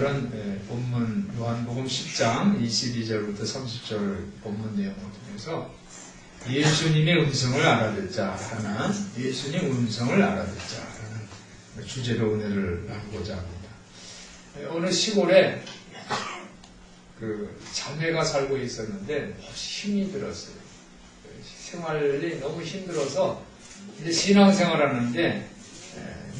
오늘은 본문 요한복음 10장 22절부터 30절 본문 내용을 통해서 예수님의 음성을 알아듣자 하는 예수님 음성을 알아듣자 하는 주제로 은혜를 나누고자 합니다. 어느 시골에 그 자매가 살고 있었는데 힘이 들었어요. 생활이 너무 힘들어서 이제 신앙생활 하는데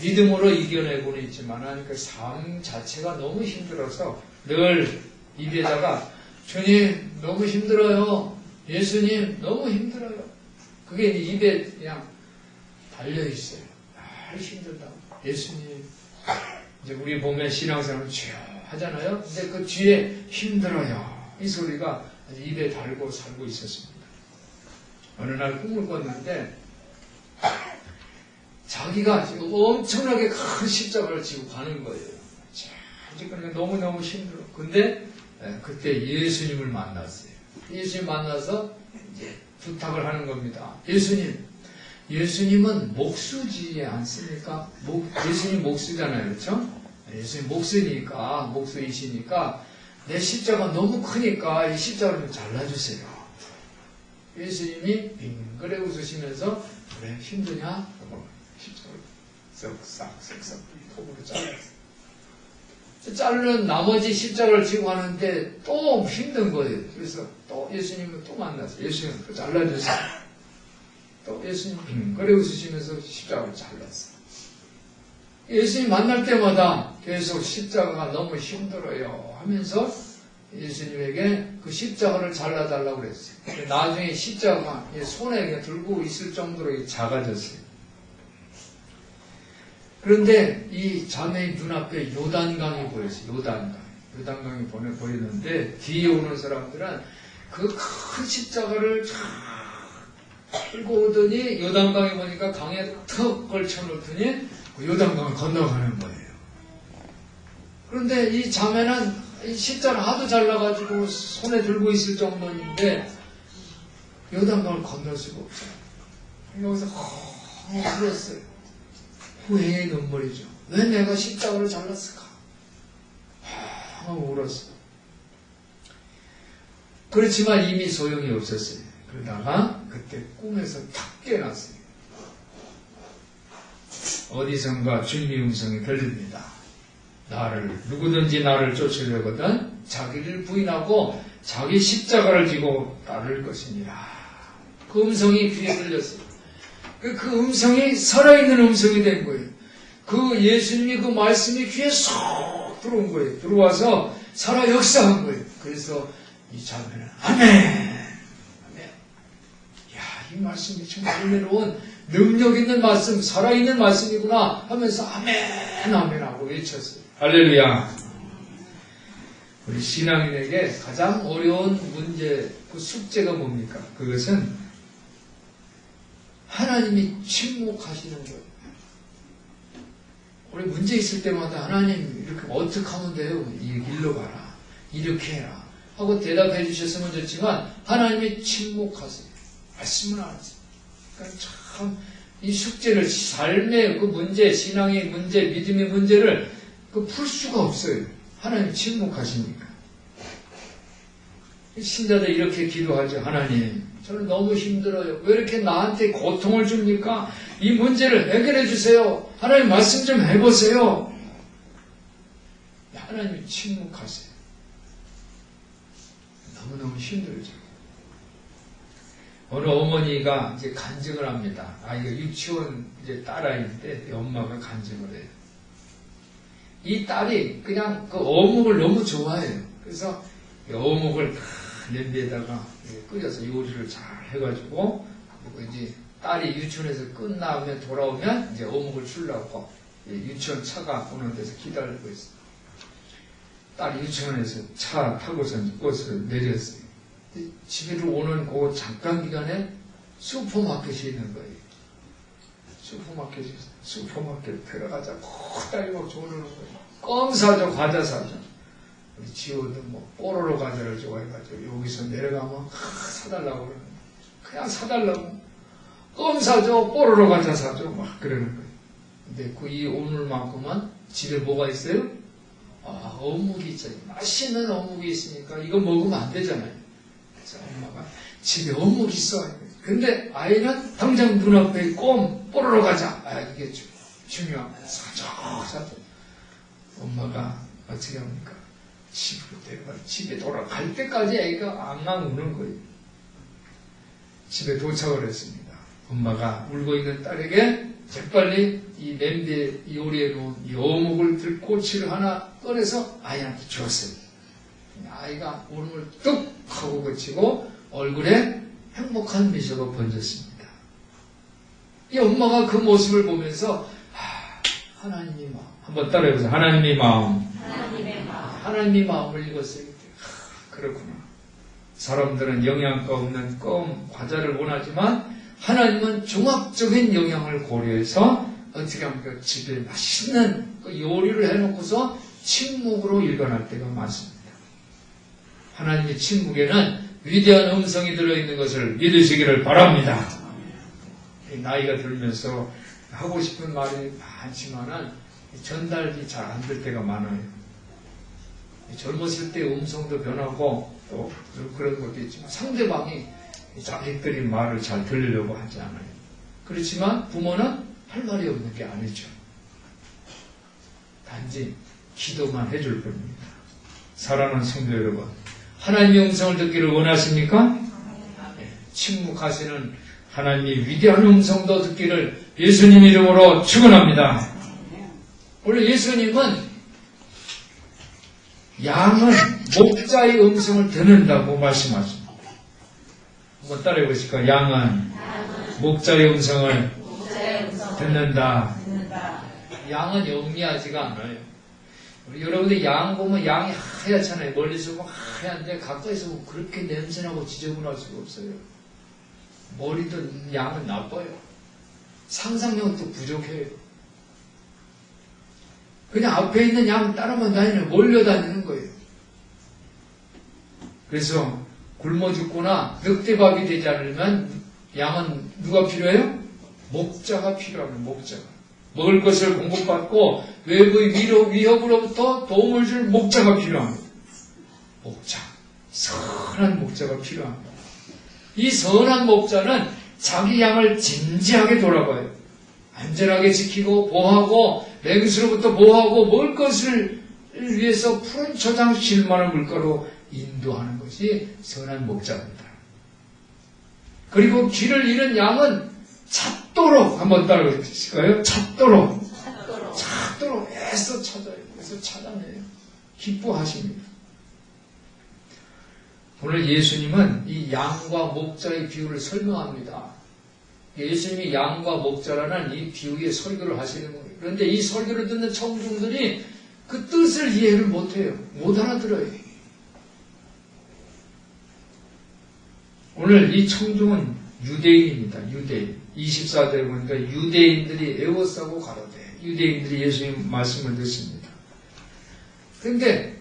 믿음으로 이겨내고는 있지만 그 삶 자체가 너무 힘들어서 늘 입에다가 주님 너무 힘들어요. 예수님 너무 힘들어요. 그게 입에 그냥 달려있어요. 날 힘들다. 예수님. 이제 우리 보면 신앙생활 주여 하잖아요. 근데 그 뒤에 힘들어요. 이 소리가 입에 달고 살고 있었습니다. 어느 날 꿈을 꿨는데 자기가 지금 엄청나게 큰 십자가를 지고 가는 거예요. 그러니까 너무너무 힘들어. 근데 그때 예수님을 만났어요. 예수님 만나서 이제 부탁을 하는 겁니다. 예수님은 목수지 않습니까? 예수님 목수잖아요. 그렇죠? 예수님 목수이시니까 내 십자가 너무 크니까 이 십자가를 좀 잘라주세요. 예수님이 빙그레 웃으시면서 그래 힘드냐? 십자가를 쓱싹 톱으로 잘랐어요. 자르는 나머지 십자가를 지고 하는데 또 힘든 거예요. 그래서 또 예수님을 또 만났어요. 예수님 또 잘라주세요. 또 예수님 빙그레 웃으시면서 십자가를 잘랐어요. 예수님 만날 때마다 계속 십자가가 너무 힘들어요 하면서 예수님에게 그 십자가를 잘라달라고 그랬어요. 나중에 십자가가 손에 그냥 들고 있을 정도로 작아졌어요. 그런데 이 자매의 눈앞에 요단강이 보였어요. 요단강이 보이는데 뒤에 오는 사람들은 그 큰 십자가를 들고 오더니 요단강에 보니까 강에 턱 걸쳐놓더니 그 요단강을 건너가는 거예요. 그런데 이 자매는 이 십자를 하도 잘라가지고 손에 들고 있을 정도인데 요단강을 건널 수가 없어요. 여기서 울었어요. 후회의 눈물이죠. 왜 내가 십자가를 잘랐을까? 울었어요. 그렇지만 이미 소용이 없었어요. 그러다가 그때 꿈에서 탁 깨어났어요. 어디선가 주님의 음성이 들립니다. 누구든지 나를 쫓으려거든 자기를 부인하고 자기 십자가를 지고 따를 것이니라. 그 음성이 귀에 들렸어요. 그 음성이 살아있는 음성이 된 거예요. 그 예수님이 그 말씀이 귀에 쏙 들어온 거예요. 들어와서 살아 역사한 거예요. 그래서 이 자매는 아멘. 이 말씀이 정말 은혜로운 능력 있는 말씀, 살아있는 말씀이구나 하면서 아멘 하고 외쳤어요. 할렐루야. 우리 신앙인에게 가장 어려운 문제, 그 숙제가 뭡니까? 그것은 하나님이 침묵하시는 거예요. 우리 문제 있을 때마다 하나님 이렇게 어떻게 하면 돼요? 일로 가라. 이렇게 해라. 하고 대답해 주셨으면 좋지만 하나님이 침묵하세요. 말씀을 안 하세요. 그러니까 참 이 숙제를 삶의 그 문제, 신앙의 문제, 믿음의 문제를 풀 수가 없어요. 하나님 침묵하시니까. 신자들 이렇게 기도하죠. 하나님, 저는 너무 힘들어요. 왜 이렇게 나한테 고통을 줍니까? 이 문제를 해결해 주세요. 하나님 말씀 좀 해보세요. 하나님이 침묵하세요. 너무너무 힘들죠. 어느 어머니가 이제 간증을 합니다. 아이가 유치원 이제 딸아이인데 엄마가 간증을 해요. 이 딸이 그냥 그 어묵을 너무 좋아해요. 그래서 어묵을 냄비에다가 끓여서 요리를 잘 해가지고 이제 딸이 유치원에서 끝나면 돌아오면 이제 어묵을 주려고 유치원 차가 오는 데서 기다리고 있어요. 딸이 유치원에서 차 타고서 버스를 내렸어요. 집에로 오는 그 잠깐 기간에 슈퍼마켓이 있는 거예요. 슈퍼마켓 들어가자 딸이 막 조르는 거예요. 껌 사줘, 과자 사줘. 우리 지호도 뽀로로 과자를 좋아해가지고 여기서 내려가면 사달라고 그러는 거예요. 그냥 사달라고. 껌 사줘, 뽀로로 과자 사줘, 막 그러는 거예요. 근데 이 오늘만큼은 집에 뭐가 있어요? 어묵이 있잖아요. 맛있는 어묵이 있으니까 이거 먹으면 안 되잖아요. 그래서 엄마가 집에 어묵 있어. 근데 아이는 당장 눈앞에 꼼 뽀로로 가자. 이게 중요합니다. 사적사적. 엄마가 어떻게 합니까? 집으로 데려가 집에 돌아갈 때까지 애가 앙앙 우는 거예요. 집에 도착을 했습니다. 엄마가 울고 있는 딸에게 재빨리 이 냄비에 요리해 놓은 이 어묵을 들고 꼬치를 하나 꺼내서 아이한테 주었어요. 아이가 울음을 뚝 하고 그치고 얼굴에 행복한 미소가 번졌습니다. 이 엄마가 그 모습을 보면서 하나님의 마음 한번 따라해보세요. 하나님의 마음. 하나님의 마음을 읽었어요. 그렇구나. 사람들은 영양가 없는 껌, 과자를 원하지만 하나님은 종합적인 영양을 고려해서 어떻게 하면 집에 맛있는 요리를 해놓고서 침묵으로 일관할 때가 많습니다. 하나님의 침묵에는 위대한 음성이 들어있는 것을 믿으시기를 바랍니다. 나이가 들면서 하고 싶은 말이 많지만은 전달이 잘 안 될 때가 많아요. 젊었을 때 음성도 변하고 또 그런 것도 있지만 상대방이 자식들이 말을 잘 들으려고 하지 않아요. 그렇지만 부모는 할 말이 없는 게 아니죠. 단지 기도만 해줄 뿐입니다. 사랑하는 성도 여러분, 하나님의 음성을 듣기를 원하십니까? 침묵하시는 하나님의 위대한 음성도 듣기를 예수님 이름으로 축원합니다. 원래 예수님은 양은 목자의 음성을 듣는다고 말씀하십니다. 한번 따라해 보실까요? 양은 목자의 음성을 듣는다. 양은 영리하지가 않아요. 우리 여러분들 양 보면 양이 하얗잖아요. 멀리서 보면 하얀데 가까이서 보면 그렇게 냄새나고 지저분할 수가 없어요. 머리도 양은 나빠요. 상상력도 부족해요. 그냥 앞에 있는 양 따라만 다니는 몰려다니는 거예요. 그래서 굶어 죽거나 늑대밥이 되지 않으면 양은 누가 필요해요? 목자가 필요합니다. 목자가. 먹을 것을 공급받고 외부의 위협으로부터 도움을 줄 목자가 필요합니다. 목자. 선한 목자가 필요합니다. 이 선한 목자는 자기 양을 진지하게 돌아봐요. 안전하게 지키고 보호하고 맹수로부터 보호하고 먹을 것을 위해서 푸른 초장 실만한 물가로 인도하는 것이 선한 목자입니다. 그리고 길을 잃은 양은 찾도록 한번 따라해 주실까요? 찾도록 애써 찾아요. 애써 찾아내요. 기뻐하십니다. 오늘 예수님은 이 양과 목자의 비유를 설명합니다. 예수님이 양과 목자라는 이 비유의 설교를 하시는 거예요. 그런데 이 설교를 듣는 청중들이 그 뜻을 이해를 못해요. 못 알아들어요. 오늘 이 청중은 유대인입니다. 유대인. 24절에 보니까 유대인들이 애워싸고 가로되 유대인들이 예수님 말씀을 듣습니다. 그런데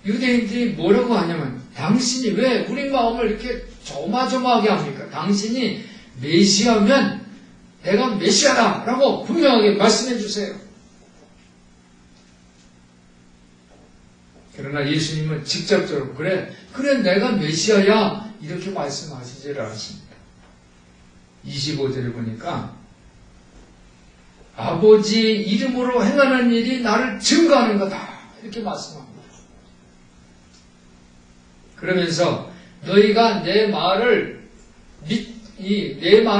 유대인들이 뭐라고 하냐면 당신이 왜 우리 마음을 이렇게 조마조마하게 합니까? 당신이 메시아면 내가 메시아다 라고 분명하게 말씀해 주세요. 그러나 예수님은 직접적으로 그래 내가 메시아야 이렇게 말씀하시지를 않습니다. 25절에 보니까 아버지 이름으로 행하는 일이 나를 증거하는 거다 이렇게 말씀합니다. 그러면서 너희가 내 말을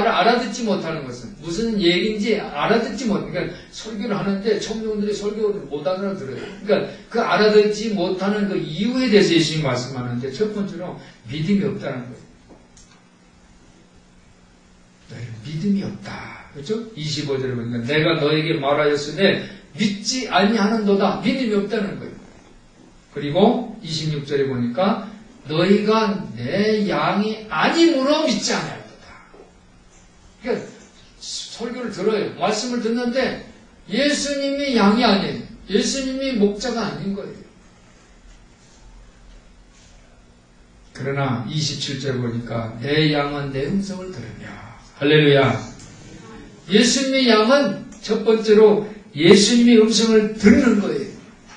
알아듣지 못하는 것은 무슨 얘기인지 알아듣지 못. 그러니까 설교를 하는데 청중들이 설교를 못 알아들어요. 그러니까 그 알아듣지 못하는 그 이유에 대해서 예수님이 말씀하는데 첫 번째로 믿음이 없다는 거예요. 너희는 믿음이 없다. 그렇죠? 25절에 보니까 내가 너에게 말하였으되 믿지 아니하는도다. 믿음이 없다는 거예요. 그리고 26절에 보니까 너희가 내 양이 아니므로 믿지 아니하리로다. 그러니까 설교를 들어요. 말씀을 듣는데 예수님이 양이 아니에요. 예수님이 목자가 아닌 거예요. 그러나 27절 보니까 내 양은 내 음성을 들으며 할렐루야. 예수님의 양은 첫 번째로 예수님의 음성을 듣는 거예요.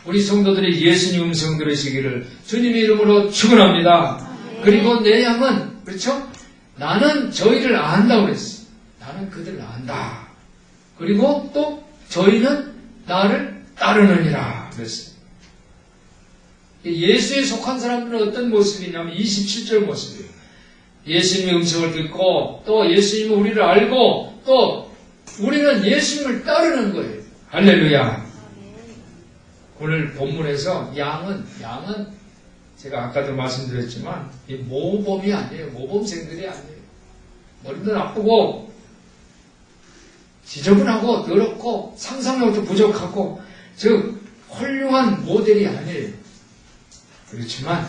우리 성도들이 예수님 음성 들으시기를 주님의 이름으로 축원합니다. 그리고 내 양은, 그렇죠? 나는 저희를 안다고 그랬어. 나는 그들을 안다. 그리고 또 저희는 나를 따르느니라 그랬어요. 예수에 속한 사람들은 어떤 모습이냐면 27절 모습이에요. 예수님의 음성을 듣고 또 예수님은 우리를 알고 또 우리는 예수님을 따르는 거예요. 할렐루야. 오늘 본문에서 양은 제가 아까도 말씀드렸지만 이 모범이 아니에요. 모범생들이 아니에요. 머리도 나쁘고 지저분하고 더럽고 상상력도 부족하고 즉 훌륭한 모델이 아니에요. 그렇지만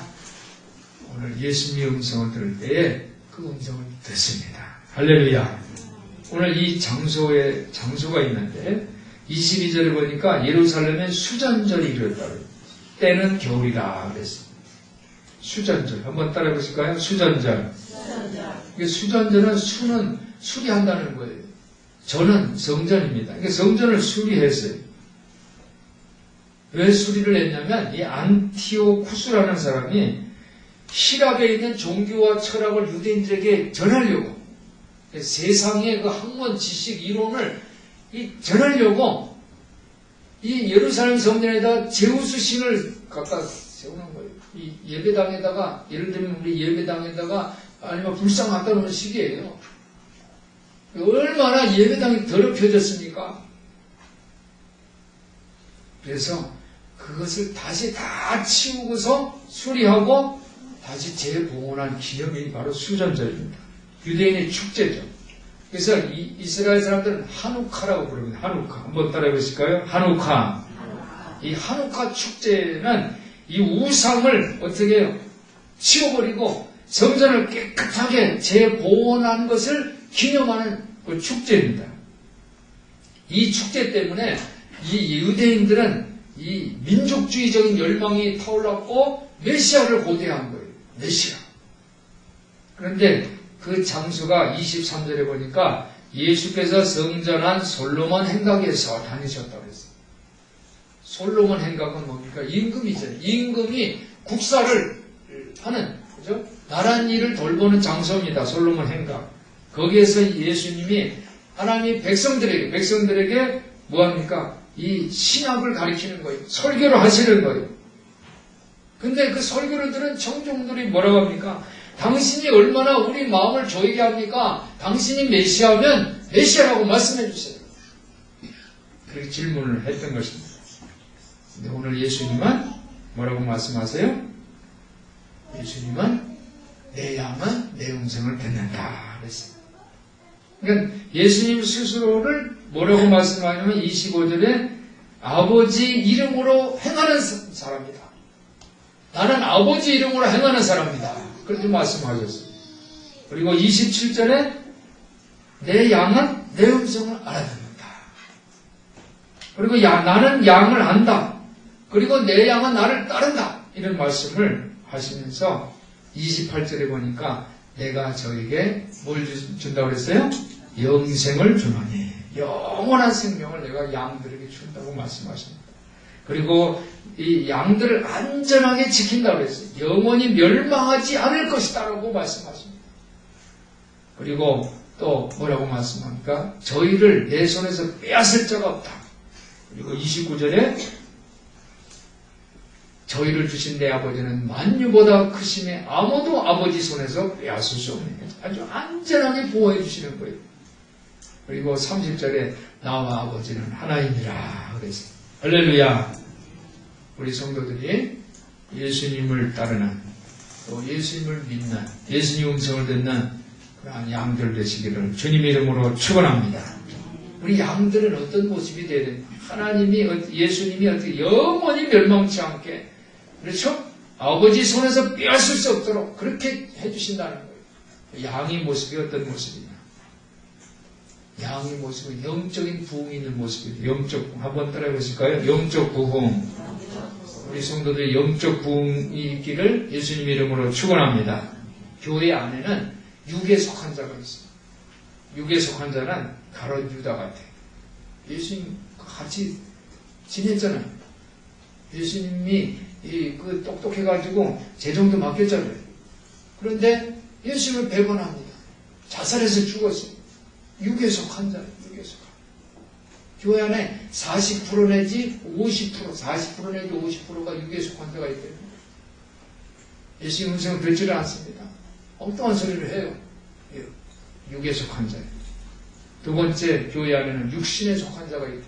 오늘 예수님의 음성을 들을 때에 그 음성을 듣습니다. 할렐루야. 오늘 이 장소가 있는데 22절에 보니까 예루살렘에 수전절이 이르렀다고. 때는 겨울이라 그랬어요. 수전절. 한번 따라해 보실까요? 수전절. 수전절은 수는 수리한다는 거예요. 전은 성전입니다. 그러니까 성전을 수리했어요. 왜 수리를 했냐면 이 안티오쿠스라는 사람이希腊에 있는 종교와 철학을 유대인들에게 전하려고 세상의 그 학문, 지식, 이론을 전하려고 이 예루살렘 성전에다 제우스 신을 갖다 세우는 거예요. 이 예배당에다가, 예를 들면 우리 예배당에다가 아니면 불상 갖다 놓은 식이에요. 얼마나 예배당이 더럽혀졌습니까? 그래서 그것을 다시 다 치우고서 수리하고 다시 재봉헌한 기념일이 바로 수전절입니다. 유대인의 축제죠. 그래서 이스라엘 사람들은 하누카라고 부릅니다. 하누카. 한번 따라해 보실까요? 하누카. 이 하누카 축제는 이 우상을 어떻게 해요? 치워버리고 성전을 깨끗하게 재봉헌한 것을 기념하는 그 축제입니다. 이 축제 때문에 이 유대인들은 이 민족주의적인 열망이 타올랐고 메시아를 고대한 거예요. 메시아. 그런데 그 장소가 23절에 보니까 예수께서 성전한 솔로몬 행각에서 다니셨다고 했어요. 솔로몬 행각은 뭡니까? 임금이죠. 임금이 국사를 하는, 그죠? 나란 일을 돌보는 장소입니다. 솔로몬 행각. 거기에서 예수님이 하나님이 백성들에게 뭐합니까? 이 신학을 가리키는 거예요. 설교를 하시는 거예요. 근데 그 설교를 들은 청중들이 뭐라고 합니까? 당신이 얼마나 우리 마음을 조이게 합니까? 당신이 메시아면 메시아라고 말씀해 주세요. 그렇게 질문을 했던 것입니다. 근데 오늘 예수님은 뭐라고 말씀하세요? 예수님은 내 양은 내 음성을 듣는다 그랬어요. 그러니까 예수님 스스로를 뭐라고 말씀하냐면 25절에 아버지 이름으로 행하는 사람이다. 나는 아버지 이름으로 행하는 사람이다. 그렇게 말씀하셨어요. 그리고 27절에 내 양은 내 음성을 알아듣는다. 그리고 나는 양을 안다. 그리고 내 양은 나를 따른다. 이런 말씀을 하시면서 28절에 보니까 내가 저에게 뭘 준다고 그랬어요? 영생을 주노니 영원한 생명을 내가 양들에게 준다고 말씀하십니다. 그리고 이 양들을 안전하게 지킨다고 했어요. 영원히 멸망하지 않을 것이다라고 말씀하십니다. 그리고 또 뭐라고 말씀합니까? 저희를 내 손에서 빼앗을 자가 없다. 그리고 29절에 저희를 주신 내 아버지는 만유보다 크심에 아무도 아버지 손에서 빼앗을 수 없는 아주 안전하게 보호해 주시는 거예요. 그리고 30절에 나와 아버지는 하나이니라 그랬어요. 할렐루야. 우리 성도들이 예수님을 따르는 또 예수님을 믿는 예수님 음성을 듣는 그러한 양들 되시기를 주님의 이름으로 축원합니다. 우리 양들은 어떤 모습이 되어야 됩니까? 예수님이 어떻게 영원히 멸망치 않게, 그렇죠? 아버지 손에서 빼앗을 수 없도록 그렇게 해주신다는 거예요. 양의 모습이 어떤 모습이냐? 양의 모습은 영적인 부흥이 있는 모습이에요. 영적 부흥. 한번 따라해 보실까요? 영적 부흥. 우리 성도들의 영적 부흥이 있기를 예수님의 이름으로 축원합니다. 교회 안에는 육에 속한 자가 있어요. 육에 속한 자는 가룟 유다 같아요. 예수님 같이 지냈잖아요. 예수님이 똑똑해가지고 재정도 맡겼잖아요. 그런데 예수님을 배반합니다. 자살해서 죽었어요. 육에 속한 자예요. 육에 속한. 교회 안에 40% 내지 50%, 40% 내지 50%가 육에 속한 자가 있대요. 예수님 음성을 듣지를 않습니다. 엉뚱한 소리를 해요. 육에 속한 자예요. 두 번째, 교회 안에는 육신에 속한 자가 있고,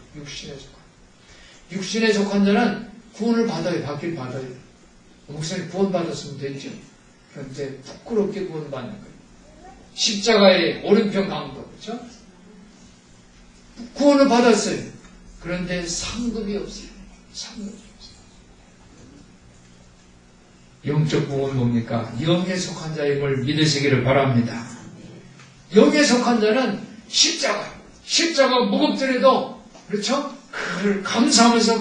육신에 속한 자는 구원을 받아요. 받길 받아요. 목사님 구원 받았으면 됐죠. 그런데 부끄럽게 구원 받는 거예요. 십자가의 오른편 강도, 그렇죠? 구원을 받았어요. 그런데 상급이 없어요. 상급이 없어요. 영적 구원은 뭡니까? 영에 속한 자임을 믿으시기를 바랍니다. 영에 속한 자는 십자가 무겁더라도, 그렇죠? 그걸 감사하면서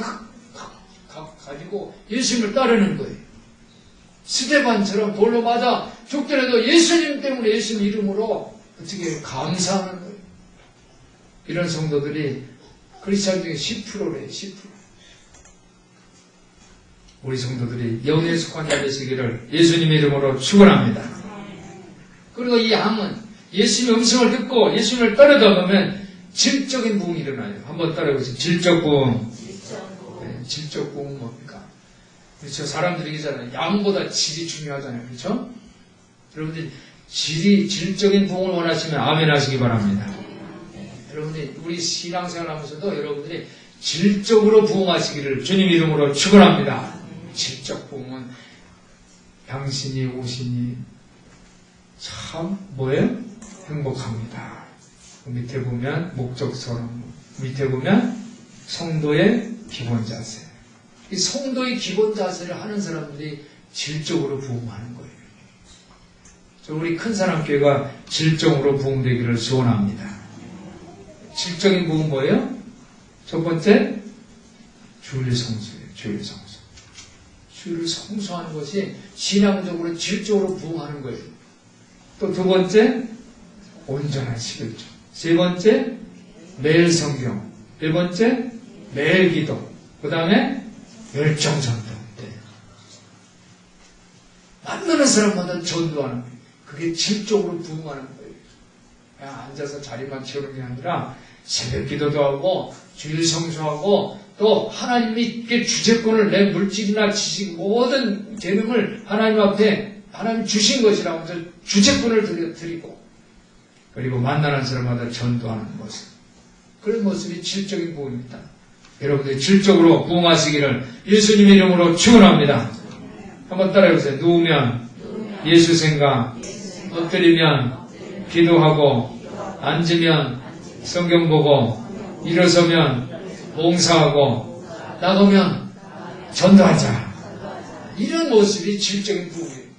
가지고 예수님을 따르는 거예요. 스데반처럼 돌로 맞아 죽더라도 예수님 때문에 예수님 이름으로 어떻게 감사하는 거예요. 이런 성도들이 크리스찬 중에 10%래요. 10%. 우리 성도들이 영에 속한 자 되시기를 예수님 이름으로 축원합니다. 그리고 이 양은 예수님의 음성을 듣고 예수님을 따르다 보면 질적인 부흥이 일어나요. 한번 따라해보세요. 질적 부흥. 네, 질적 부흥은 뭡니까? 그렇죠. 사람들이 얘기하잖아요. 양보다 질이 중요하잖아요. 그렇죠? 여러분들이 질적인 부흥을 원하시면 아멘 하시기 바랍니다. 여러분들이 우리 신앙생활 하면서도 여러분들이 질적으로 부흥하시기를 주님 이름으로 축원합니다. 질적 부흥은 당신이 오시니 참 뭐예요? 행복합니다. 밑에 보면 목적서론, 밑에 보면 성도의 기본 자세. 이 성도의 기본 자세를 하는 사람들이 질적으로 부흥하는 거예요. 우리 큰 사람교회가 질적으로 부흥되기를 소원합니다. 질적인 부흥 뭐예요? 첫 번째, 주일 성수예요. 주일 성수. 주일을 성수하는 것이 신앙적으로 질적으로 부흥하는 거예요. 또 두 번째, 온전한 11조. 세 번째, 매일 성경. 네 번째, 매일 기도. 그 다음에 열정전도. 만나는 사람마다 전도하는 거예요. 그게 질적으로 부흥하는 거예요. 그냥 앉아서 자리만 채우는 게 아니라 새벽 기도도 하고 주일 성수하고 또 하나님께 주재권을 내 물질이나 지식 모든 재능을 하나님 앞에 하나님 주신 것이라면서 주재권을 드리고 그리고 만나는 사람마다 전도하는 모습. 그런 모습이 질적인 부흥입니다. 여러분들 질적으로 부흥하시기를 예수님 이름으로 축원합니다. 한번 따라해보세요. 누우면 예수 생각, 엎드리면 기도하고, 앉으면 성경 보고, 일어서면 봉사하고, 나가면 전도하자. 이런 모습이 질적인 부흥이에요.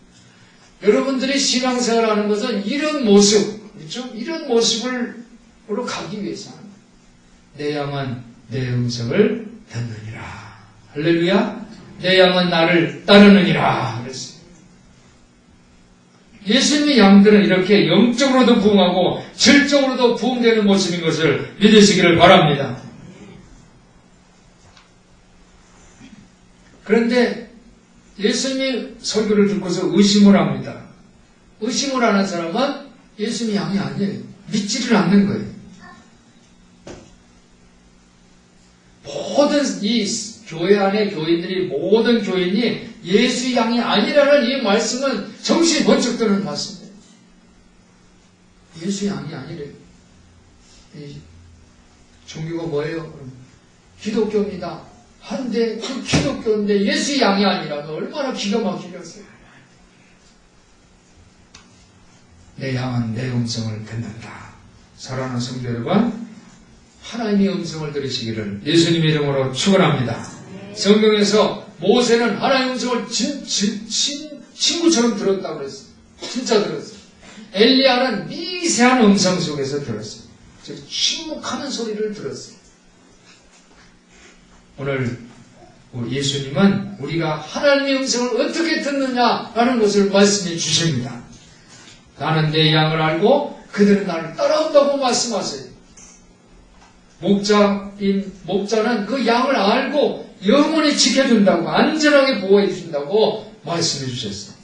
여러분들이 신앙생활을 하는 것은 이런 모습, 그렇죠? 이런 모습으로 가기 위해서 하는 거예요. 내 양은 내 음성을 듣느니라. 할렐루야. 내 양은 나를 따르느니라. 그랬어요. 예수님의 양들은 이렇게 영적으로도 부흥하고 질적으로도 부흥되는 모습인 것을 믿으시기를 바랍니다. 그런데 예수님의 설교를 듣고서 의심을 합니다. 의심을 하는 사람은 예수님의 양이 아니에요. 믿지를 않는 거예요. 모든 이 교회 안에 교인들이 모든 교인이 예수의 양이 아니라는 이 말씀은 정신이 번쩍 드는 말씀이에요. 예수의 양이 아니래요. 이 종교가 뭐예요? 기독교입니다. 한데 그 기독교인데 예수의 양이 아니라면 얼마나 기가 막히겠어요. 내 양은 내 음성을 듣는다. 사랑하는 성도 여러분, 하나님의 음성을 들으시기를 예수님 이름으로 축원합니다. 성경에서 모세는 하나님의 음성을 친구처럼 들었다고 그랬어요. 진짜 들었어요. 엘리야는 미세한 음성 속에서 들었어요. 즉 침묵하는 소리를 들었어요. 오늘 예수님은 우리가 하나님의 음성을 어떻게 듣느냐라는 것을 말씀해 주십니다. 나는 내 양을 알고 그들은 나를 따라온다고 말씀하세요. 목자는 그 양을 알고 영원히 지켜준다고, 안전하게 보호해 주신다고 말씀해 주셨어요.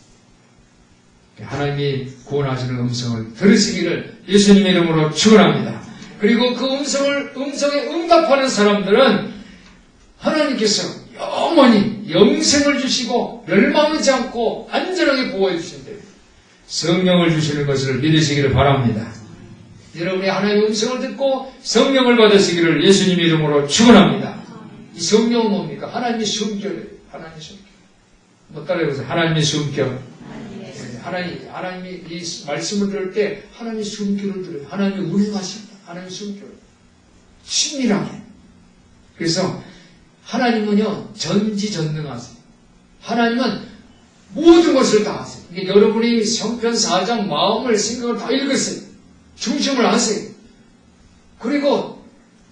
하나님이 구원하시는 음성을 들으시기를 예수님의 이름으로 축원합니다. 그리고 그 음성에 응답하는 사람들은 하나님께서 영원히 영생을 주시고 멸망하지 않고 안전하게 보호해 주신대요. 성령을 주시는 것을 믿으시기를 바랍니다. 여러분이 하나님의 음성을 듣고 성령을 받으시기를 예수님의 이름으로 축원합니다. 이 성령은 뭡니까? 하나님의 숨결이에요. 하나님의 숨결. 뭐 따라해보세요. 하나님의 숨결. 하나님이 이 말씀을 들을 때 하나님의 숨결을 들어요. 하나님이 운행하신다. 하나님의 숨결. 친밀하게. 그래서 하나님은요, 전지전능하세요. 하나님은 모든 것을 다 아세요. 여러분이 성편 4장 마음을, 생각을 다 읽으세요. 중심을 아세요. 그리고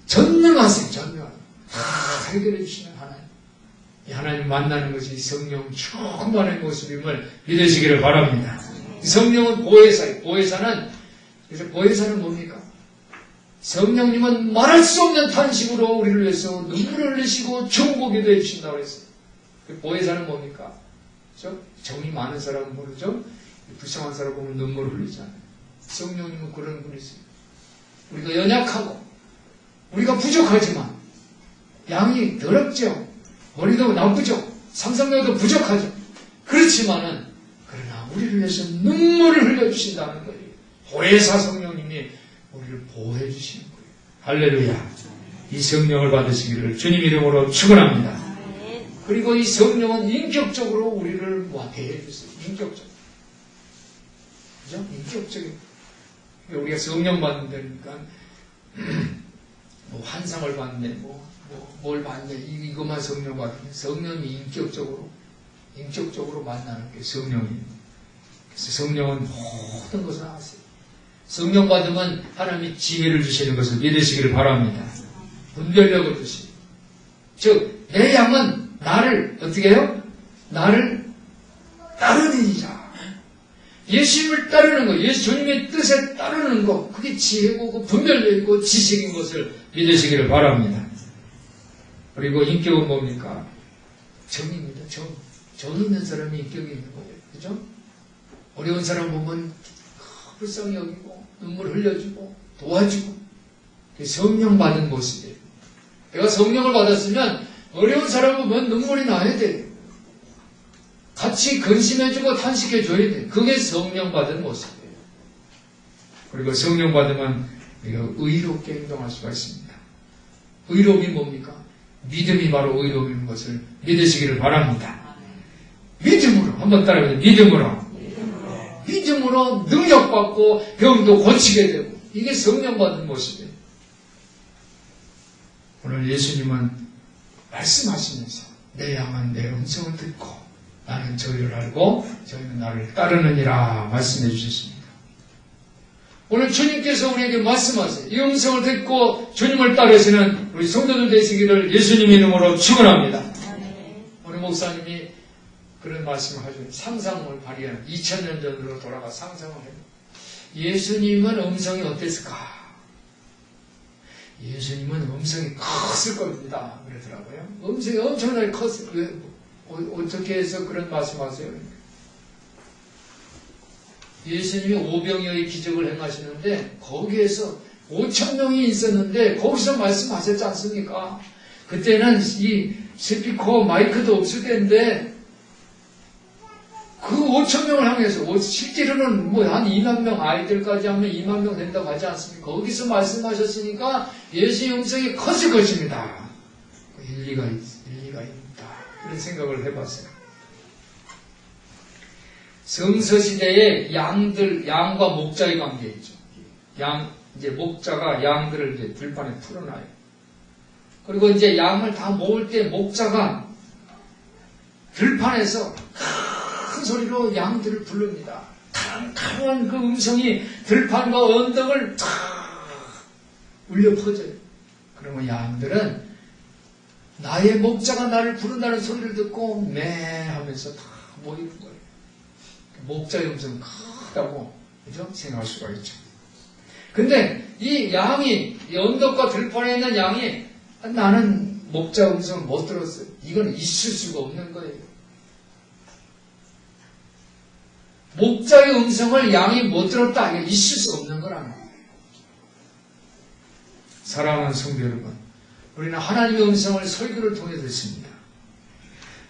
전능하세요. 전능하세요. 다 해결해 주시는 하나님. 이 하나님 만나는 것이 성령 충만한 모습임을 믿으시기를 바랍니다. 성령은 보혜사예요. 보혜사는 뭡니까? 성령님은 말할 수 없는 탄식으로 우리를 위해서 눈물을 흘리시고 중보기도 해주신다고 했어요. 보혜사는 뭡니까? 그렇죠? 정이 많은 사람은 모르죠? 불쌍한 사람 보면 눈물을 흘리잖아요. 성령님은 그런 분이세요. 우리가 연약하고 우리가 부족하지만 양이 더럽죠. 머리도 나쁘죠. 상상력도 부족하죠. 그렇지만은 그러나 우리를 위해서 눈물을 흘려주신다는 거예요. 보혜사 성령님이 우리를 보호해 주시는 거예요. 할렐루야. 이 성령을 받으시기를 주님 이름으로 축원합니다. 그리고 이 성령은 인격적으로 우리를 대해 주세요. 인격적으로. 그죠? 인격적인. 우리가 성령 받는다니까 뭐 환상을 받네, 뭘 받네, 이것만 성령 받네. 성령이 인격적으로 만나는 게 성령입니다. 그래서 성령은 모든 것을 아세요. 성령 받으면 하나님이 지혜를 주시는 것을 믿으시기를 바랍니다. 분별력을 주시고. 즉, 내 양은 나를, 어떻게 해요? 나를 따르는 이자. 예수님을 따르는 것, 주님의 뜻에 따르는 것, 그게 지혜고, 그 분별력이고, 지식인 것을 믿으시기를 바랍니다. 그리고 인격은 뭡니까? 정입니다. 정 있는 사람이 인격이 있는 거예요. 그죠? 어려운 사람 보면 불쌍히 여기고, 눈물 흘려주고, 도와주고, 그게 성령 받은 모습이에요. 내가 성령을 받았으면 어려운 사람 보면 눈물이 나야 돼요. 같이 근심해주고 탄식해줘야 돼. 그게 성령 받은 모습이에요. 그리고 성령 받으면 우리가 의롭게 행동할 수가 있습니다. 의로움이 뭡니까? 믿음이 바로 의로움인 것을 믿으시기를 바랍니다. 믿음으로, 한번 따라해보세요. 믿음으로 능력받고 병도 고치게 되고, 이게 성령 받은 모습이에요. 오늘 예수님은 말씀하시면서 내 양은 내 음성을 듣고 나는 저희를 알고 저희는 나를 따르느니라 말씀해 주셨습니다. 오늘 주님께서 우리에게 말씀하세요. 이 음성을 듣고 주님을 따르시는 우리 성도들 되시기를 예수님 이름으로 축원합니다. 우리 목사님이 그런 말씀을 하죠. 상상을 발휘하는 2000년 전으로 돌아가 상상을 해요. 예수님은 음성이 어땠을까? 예수님은 음성이 컸을 겁니다. 그러더라고요. 음성이 엄청나게 컸어요. 왜? 어떻게 해서 그런 말씀하세요? 예수님이 오병이어의 기적을 행하시는데 거기에서 5,000명이 있었는데 거기서 말씀하셨지 않습니까? 그때는 이 스피커 마이크도 없을 때인데 그 5,000명을 향해서 실제로는 뭐 한 2만 명 아이들까지 하면 2만 명 된다고 하지 않습니까? 거기서 말씀하셨으니까 예수의 음성이 컸을 것입니다. 일리가 있다. 이런 생각을 해봤어요. 성서시대에 양과 목자의 관계 있죠. 이제 목자가 양들을 이제 들판에 풀어놔요. 그리고 이제 양을 다 모을 때 목자가 들판에서 큰 소리로 양들을 부릅니다. 강한 그 음성이 들판과 언덕을 탁 울려 퍼져요. 그러면 양들은 나의 목자가 나를 부른다는 소리를 듣고 매 하면서 다 모이는 거예요. 목자의 음성은 크다고, 그죠? 생각할 수가 있죠. 근데 이 양이, 이 언덕과 들판에 있는 양이 나는 목자 음성을 못 들었어요. 이건 있을 수가 없는 거예요. 목자의 음성을 양이 못 들었다. 이게 있을 수 없는 거라는 거예요. 사랑하는 성도 여러분, 우리는 하나님의 음성을 설교를 통해 듣습니다.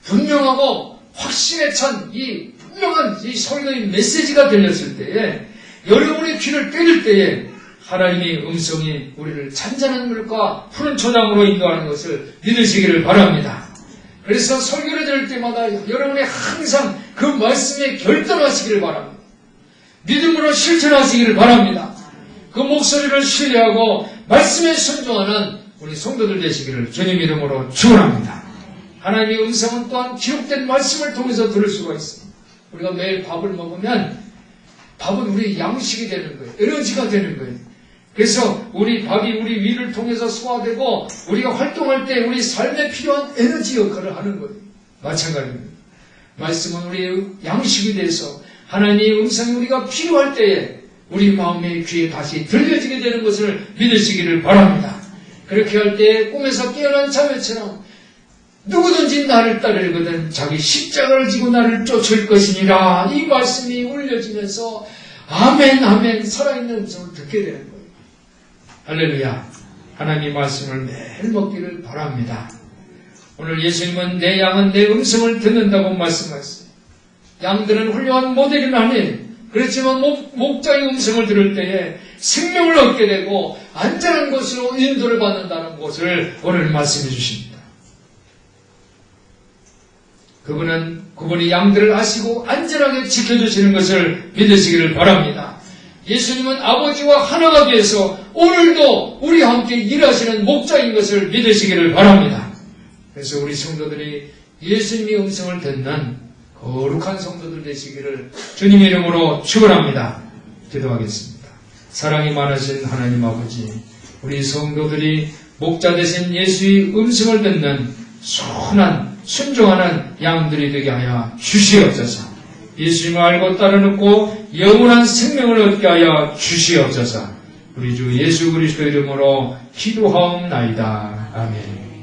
분명하고 확신에 찬 이 분명한 이 설교의 메시지가 들렸을 때에, 여러분의 귀를 때릴 때에 하나님의 음성이 우리를 잔잔한 물과 푸른 초장으로 인도하는 것을 믿으시기를 바랍니다. 그래서 설교를 들을 때마다 여러분이 항상 그 말씀에 결단하시기를 바랍니다. 믿음으로 실천하시기를 바랍니다. 그 목소리를 신뢰하고 말씀에 순종하는 우리 성도들 되시기를 주님 이름으로 축원합니다. 하나님의 음성은 또한 기록된 말씀을 통해서 들을 수가 있습니다. 우리가 매일 밥을 먹으면 밥은 우리의 양식이 되는 거예요. 에너지가 되는 거예요. 그래서 우리 밥이 우리 위를 통해서 소화되고 우리가 활동할 때 우리 삶에 필요한 에너지 역할을 하는 거예요. 마찬가지입니다. 말씀은 우리의 양식이 돼서 하나님의 음성이 우리가 필요할 때에 우리 마음의 귀에 다시 들려지게 되는 것을 믿으시기를 바랍니다. 그렇게 할 때 꿈에서 깨어난 자매처럼 누구든지 나를 따르거든 자기 십자가를 지고 나를 쫓을 것이니라, 이 말씀이 울려지면서 아멘 아멘 살아있는 음성을 듣게 되는 거예요. 할렐루야. 하나님의 말씀을 매일 먹기를 바랍니다. 오늘 예수님은 내 양은 내 음성을 듣는다고 말씀하셨어요. 양들은 훌륭한 모델은 아니에요. 그렇지만 목자의 음성을 들을 때에 생명을 얻게 되고 안전한 곳으로 인도를 받는다는 것을 오늘 말씀해 주십니다. 그분이 양들을 아시고 안전하게 지켜주시는 것을 믿으시기를 바랍니다. 예수님은 아버지와 하나가 돼서 오늘도 우리와 함께 일하시는 목자인 것을 믿으시기를 바랍니다. 그래서 우리 성도들이 예수님의 음성을 듣는 거룩한 성도들 되시기를 주님 이름으로 축원합니다. 기도하겠습니다. 사랑이 많으신 하나님 아버지, 우리 성도들이 목자 되신 예수의 음성을 듣는 선한 순종하는 양들이 되게 하여 주시옵소서. 예수님을 알고 따르고 영원한 생명을 얻게 하여 주시옵소서. 우리 주 예수 그리스도 이름으로 기도하옵나이다. 아멘.